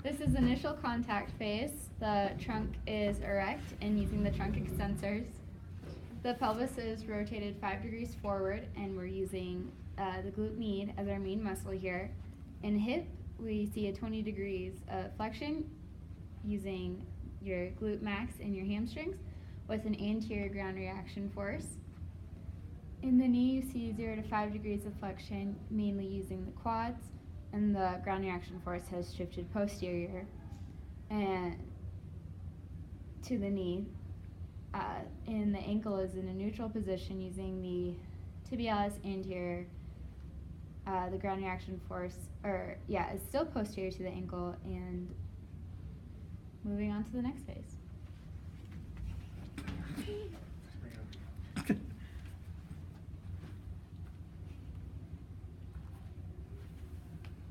This is initial contact phase. The trunk is erect and using the trunk extensors. The pelvis is rotated 5 degrees forward and we're using the glute med as our main muscle here. In hip, we see a 20 degrees flexion using your glute max and your hamstrings with an anterior ground reaction force. In the knee, you see 0 to 5 degrees of flexion, mainly using the quads, and the ground reaction force has shifted posterior and to the knee. And the ankle is in a neutral position using the tibialis anterior. The ground reaction force, is still posterior to the ankle, and moving on to the next phase.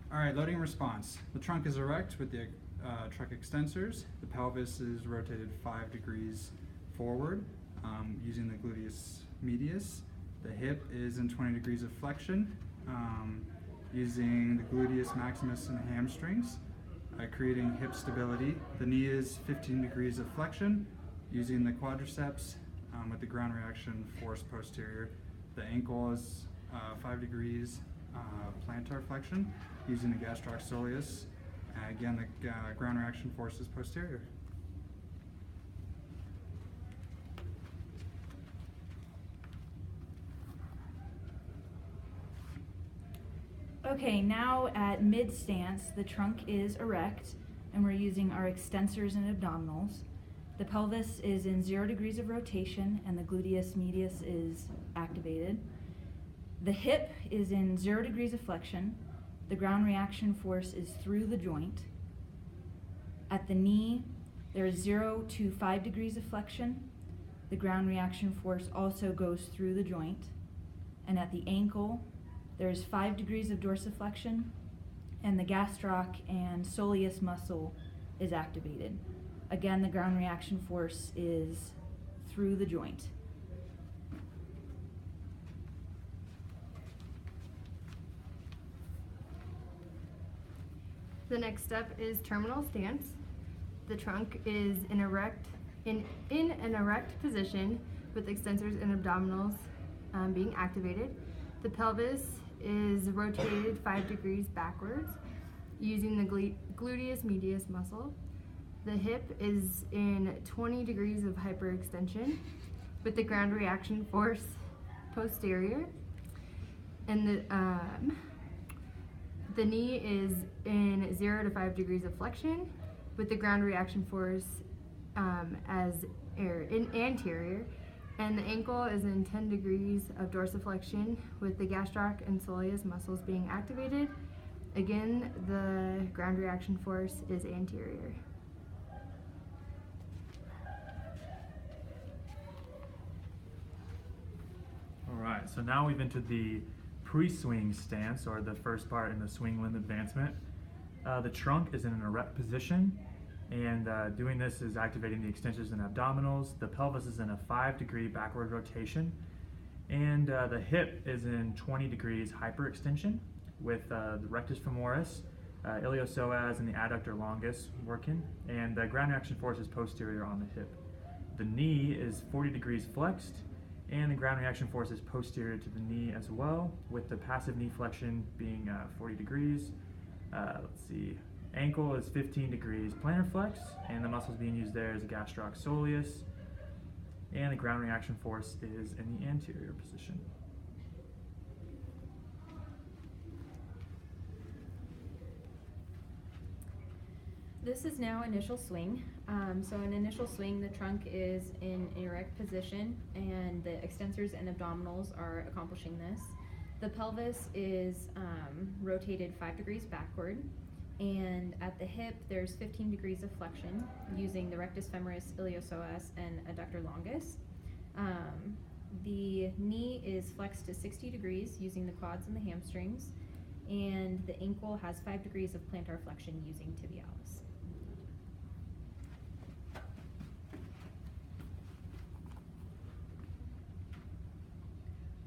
All right, loading response. The trunk is erect with the trunk extensors. The pelvis is rotated 5 degrees forward using the gluteus medius. The hip is in 20 degrees of flexion using the gluteus maximus and hamstrings, creating hip stability. The knee is 15 degrees of flexion using the quadriceps with the ground reaction force posterior. The ankle is 5 degrees plantar flexion using the gastroc soleus. Again, the ground reaction force is posterior. Okay, now at mid stance, the trunk is erect and we're using our extensors and abdominals. The pelvis is in 0 degrees of rotation and the gluteus medius is activated. The hip is in 0 degrees of flexion. The ground reaction force is through the joint. At the knee, there is 0 to 5 degrees of flexion. The ground reaction force also goes through the joint. And at the ankle, there is 5 degrees of dorsiflexion, and the gastroc and soleus muscle is activated. Again, the ground reaction force is through the joint. The next step is terminal stance. The trunk is in an erect position with extensors and abdominals being activated. The pelvis is rotated 5 degrees backwards using the gluteus medius muscle. The hip is in 20 degrees of hyperextension with the ground reaction force posterior. And the knee is in 0 to 5 degrees of flexion with the ground reaction force in anterior. And the ankle is in 10 degrees of dorsiflexion with the gastroc and soleus muscles being activated. Again, the ground reaction force is anterior. All right, so now we've entered the pre-swing stance, or the first part in the swing limb advancement. The trunk is in an erect position, and doing this is activating the extensors and abdominals. The pelvis is in a 5-degree backward rotation, and the hip is in 20 degrees hyperextension with the rectus femoris, iliopsoas, and the adductor longus working, and the ground reaction force is posterior on the hip. The knee is 40 degrees flexed, and the ground reaction force is posterior to the knee as well, with the passive knee flexion being 40 degrees. Ankle is 15 degrees plantar flex, and the muscles being used there is the gastroc soleus, and the ground reaction force is in the anterior position. This is now initial swing. So in initial swing, the trunk is in an erect position and the extensors and abdominals are accomplishing this. The pelvis is rotated 5 degrees backward, and at the hip there's 15 degrees of flexion using the rectus femoris, iliopsoas, and adductor longus. The knee is flexed to 60 degrees using the quads and the hamstrings, and the ankle has 5 degrees of plantar flexion using tibialis.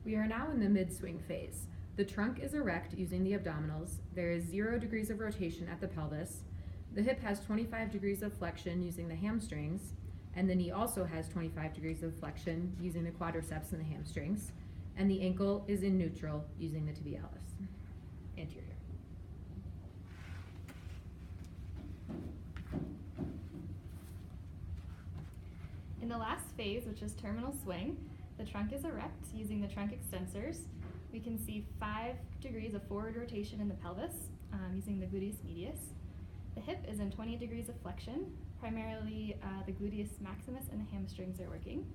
We are now in the mid-swing phase. The trunk is erect using the abdominals. There is 0 degrees of rotation at the pelvis. The hip has 25 degrees of flexion using the hamstrings, and the knee also has 25 degrees of flexion using the quadriceps and the hamstrings, and the ankle is in neutral using the tibialis anterior. In the last phase, which is terminal swing, the trunk is erect using the trunk extensors. We can see 5 degrees of forward rotation in the pelvis using the gluteus medius. The hip is in 20 degrees of flexion. Primarily the gluteus maximus and the hamstrings are working.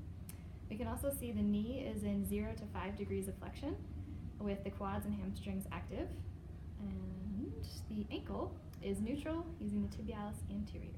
We can also see the knee is in 0 to 5 degrees of flexion with the quads and hamstrings active. And the ankle is neutral using the tibialis anterior.